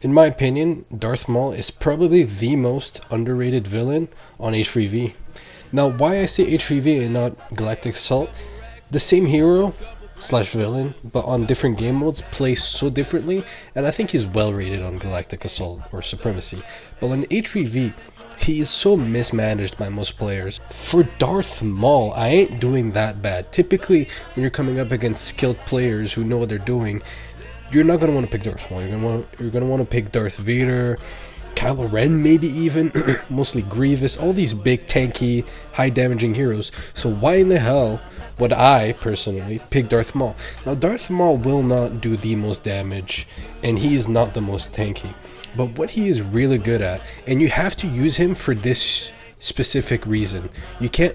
In my opinion, Darth Maul is probably the most underrated villain on H3V. Now, why I say H3V and not Galactic Assault? The same hero slash villain, but on different game modes, plays so differently, and I think he's well rated on Galactic Assault or Supremacy. But on H3V, he is so mismanaged by most players. For Darth Maul, I ain't doing that bad. Typically, when you're coming up against skilled players who know what they're doing, you're not gonna want to pick Darth Maul. You're gonna want to pick Darth Vader, Kylo Ren, maybe even mostly Grievous. All these big tanky, high damaging heroes. So why in the hell would I personally pick Darth Maul? Now Darth Maul will not do the most damage, and he is not the most tanky. But what he is really good at, and you have to use him for this specific reason. You can't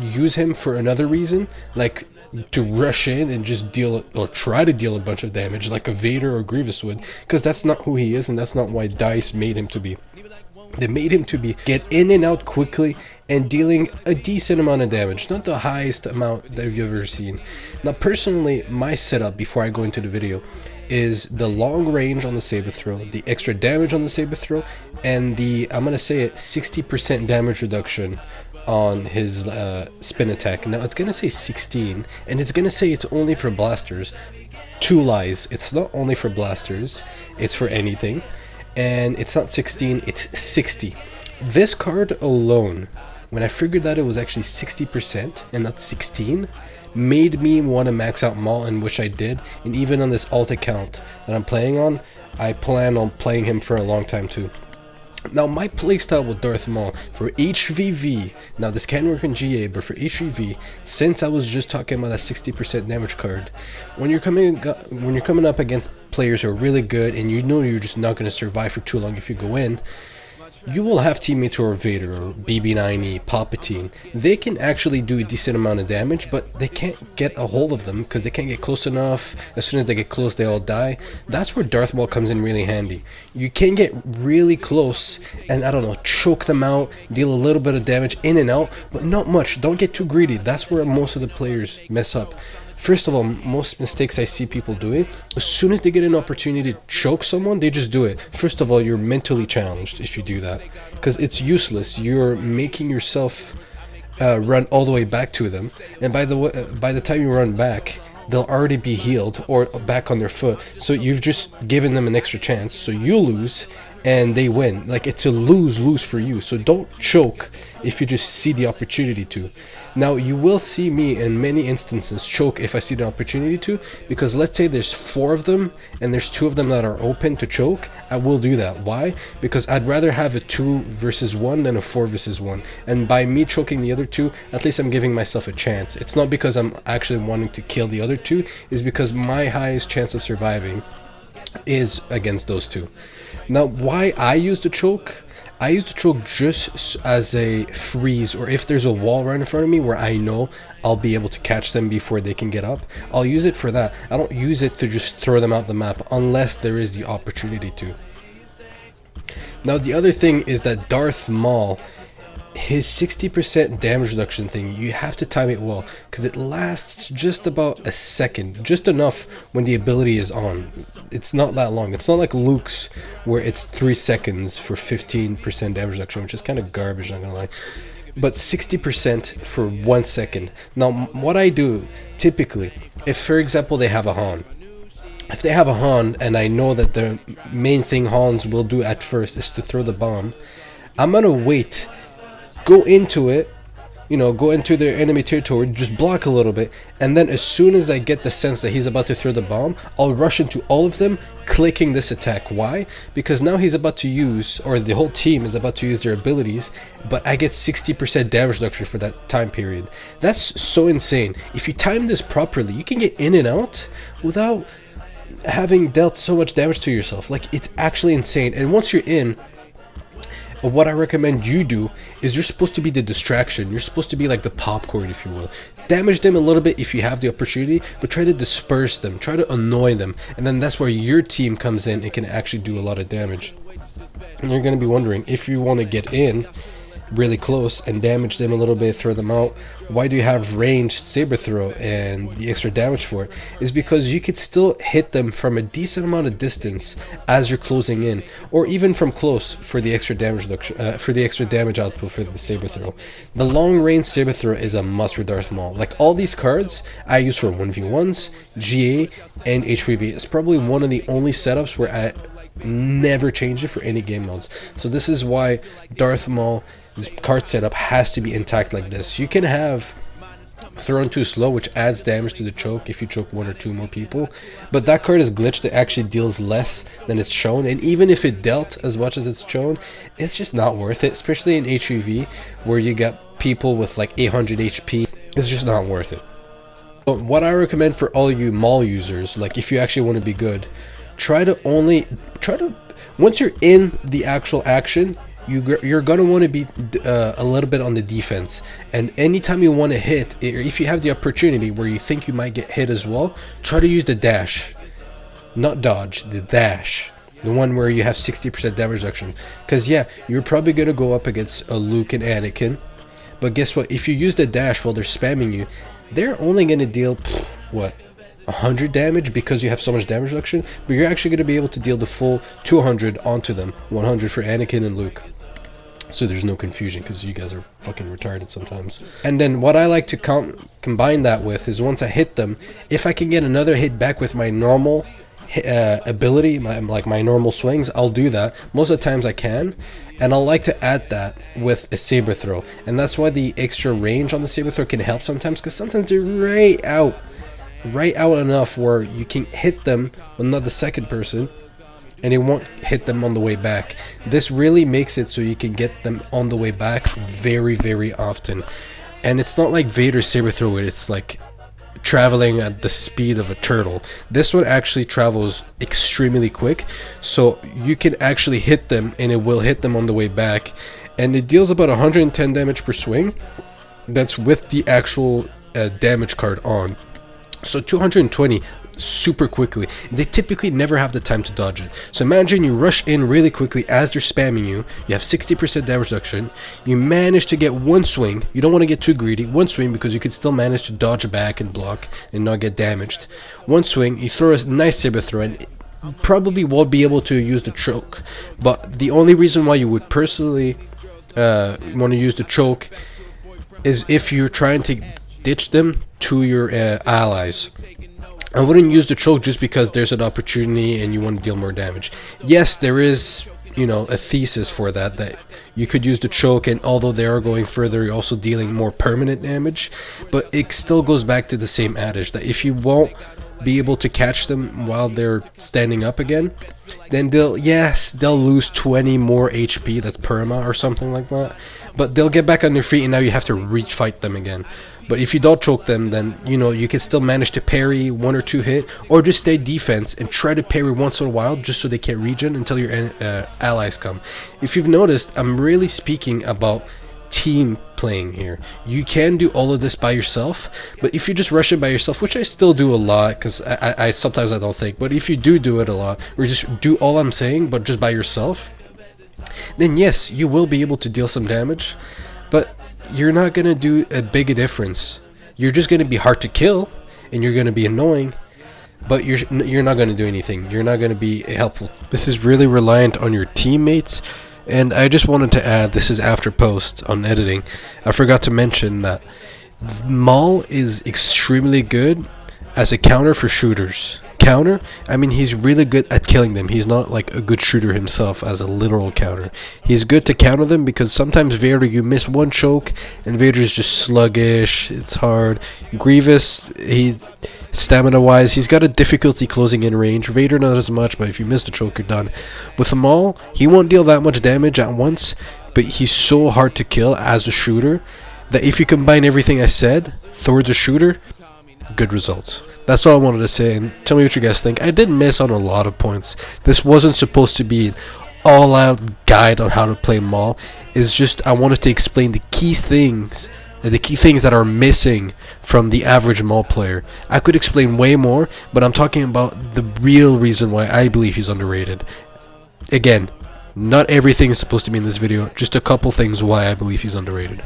use him for another reason, like to rush in and just deal or try to deal a bunch of damage like a Vader or Grievous would, because that's not who he is, and that's not why DICE made him to be. They made him to be get in and out quickly and dealing a decent amount of damage, not the highest amount that you've ever seen. Now personally, my setup before I go into the video is the long range on the saber throw, the extra damage on the saber throw, and the, I'm gonna say it, 60% damage reduction on his spin attack. Now it's gonna say 16, and it's gonna say it's only for blasters. Two lies. It's not only for blasters, it's for anything, and it's not 16, it's 60. This card alone, when I figured that it was actually 60% and not 16, made me want to max out Maul, and which I did. And even on this alt account that I'm playing on, I plan on playing him for a long time too. Now my playstyle with Darth Maul for HVV, now this can work in GA, but for HVV, since I was just talking about that 60% damage card, when you're coming up against players who are really good and you know you're just not going to survive for too long if you go in, you will have teammates who are Vader or BB-9E, Palpatine. They can actually do a decent amount of damage, but they can't get a hold of them because they can't get close enough. As soon as they get close, they all die. That's where Darth Maul comes in really handy. You can get really close and, I don't know, choke them out, deal a little bit of damage in and out, but not much. Don't get too greedy. That's where most of the players mess up. First of all, most mistakes I see people doing, as soon as they get an opportunity to choke someone, they just do it. First of all, you're mentally challenged if you do that, because it's useless. You're making yourself run all the way back to them, and by the time you run back, they'll already be healed or back on their foot. So you've just given them an extra chance. So you lose and they win. Like, it's a lose-lose for you. So don't choke if you just see the opportunity to. Now, you will see me in many instances choke if I see the opportunity to, because let's say there's 4 of them and there's 2 of them that are open to choke. I will do that. Why? Because I'd rather have a 2 versus 1 than a 4 versus 1. And by me choking the other 2, at least I'm giving myself a chance. It's not because I'm actually wanting to kill the other 2, it's because my highest chance of surviving is against those 2. Now, why I use the choke? I use the choke just as a freeze, or if there's a wall right in front of me where I know I'll be able to catch them before they can get up, I'll use it for that. I don't use it to just throw them out the map unless there is the opportunity to. Now the other thing is that Darth Maul, his 60% damage reduction thing, you have to time it well, because it lasts just about a second, just enough when the ability is on. It's not that long. It's not like Luke's where it's 3 seconds for 15% damage reduction, which is kind of garbage, not gonna lie. But 60% for 1 second. Now what I do typically, if for example they have a Han, if they have a Han and I know that the main thing Hans will do at first is to throw the bomb, I'm gonna wait, go into it, you know, go into their enemy territory, just block a little bit, and then as soon as I get the sense that he's about to throw the bomb, I'll rush into all of them, clicking this attack. Why? Because now he's about to use, or the whole team is about to use their abilities, but I get 60% damage reduction for that time period. That's so insane. If you time this properly, you can get in and out without having dealt so much damage to yourself. Like, it's actually insane. And once you're in, what I recommend you do is you're supposed to be the distraction. You're supposed to be like the popcorn, if you will. Damage them a little bit if you have the opportunity, but try to disperse them, try to annoy them, and then that's where your team comes in and can actually do a lot of damage. And you're going to be wondering, if you want to get in, really close and damage them a little bit, throw them out. Why do you have ranged saber throw and the extra damage for it? Is because you could still hit them from a decent amount of distance as you're closing in, or even from close for the extra damage for the extra damage output for the saber throw. The long range saber throw is a must for Darth Maul. Like, all these cards I use for 1v1s, GA, and H3V. It's probably one of the only setups where I never change it for any game modes. So this is why Darth Maul, this card setup, has to be intact like this. You can have thrown too slow, which adds damage to the choke if you choke one or two more people, but that card is glitched. It actually deals less than it's shown, and even if it dealt as much as it's shown, it's just not worth it, especially in HEV where you got people with like 800 HP. It's just not worth it. But what I recommend for all you Maul users, like if you actually want to be good, try to once you're in the actual action, you're gonna want to be a little bit on the defense, and anytime you want to hit, or if you have the opportunity where you think you might get hit as well, try to use the dash, not dodge, the dash, the one where you have 60% damage reduction. Because yeah, you're probably gonna go up against a Luke and Anakin, but guess what, if you use the dash while they're spamming you, they're only gonna deal what, 100 damage because you have so much damage reduction, but you're actually going to be able to deal the full 200 onto them, 100 for Anakin and Luke. So there's no confusion, because you guys are fucking retarded sometimes. And then what I like to combine that with is, once I hit them, if I can get another hit back with my normal ability, my normal swings, I'll do that. Most of the times I can, and I'll like to add that with a saber throw, and that's why the extra range on the saber throw can help sometimes, because sometimes they're right out enough where you can hit them, but not the second person, and it won't hit them on the way back. This really makes it so you can get them on the way back very, very often. And it's not like Vader's saber throw where it's like traveling at the speed of a turtle. This one actually travels extremely quick, so you can actually hit them and it will hit them on the way back, and it deals about 110 damage per swing. That's with the actual damage card on. So 220 super quickly. They typically never have the time to dodge it. So imagine you rush in really quickly as they're spamming you. You have 60% damage reduction. You manage to get one swing. You don't want to get too greedy. One swing, because you can still manage to dodge back and block and not get damaged. One swing, you throw a nice saber throw, and probably won't be able to use the choke. But the only reason why you would personally want to use the choke is if you're trying to ditch them to your allies. I wouldn't use the choke just because there's an opportunity and you want to deal more damage. Yes, there is, a thesis for that you could use the choke, and although they are going further, you're also dealing more permanent damage, but it still goes back to the same adage that if you won't be able to catch them while they're standing up again, then they'll lose 20 more HP, that's perma or something like that, but they'll get back on their feet, and now you have to reach fight them again. But if you don't choke them, then you can still manage to parry one or two hit, or just stay defense and try to parry once in a while just so they can't regen until your allies come. If you've noticed, I'm really speaking about team playing here. You can do all of this by yourself, but if you just rush it by yourself, which I still do a lot, because I sometimes I don't think, but if you do it a lot, or just do all I'm saying but just by yourself, then yes, you will be able to deal some damage, but you're not going to do a big difference. You're just going to be hard to kill, and you're going to be annoying, but you're not going to do anything. You're not going to be helpful. This is really reliant on your teammates. And I just wanted to add, this is after post on editing, I forgot to mention that Maul is extremely good as a counter for shooters. Counter, I mean, he's really good at killing them. He's not like a good shooter himself as a literal counter. He's good to counter them because sometimes Vader, you miss one choke and Vader's just sluggish, it's hard. Grievous, stamina wise, he's got a difficulty closing in range. Vader not as much, but if you miss the choke, you're done. With Maul, he won't deal that much damage at once, but he's so hard to kill as a shooter that if you combine everything I said towards a shooter, good results. That's all I wanted to say, and tell me what you guys think. I did miss on a lot of points. This wasn't supposed to be an all-out guide on how to play Maul. It's just I wanted to explain the key things that are missing from the average Maul player. I could explain way more, but I'm talking about the real reason why I believe he's underrated. Again, Not everything is supposed to be in this video, just a couple things why I believe he's underrated.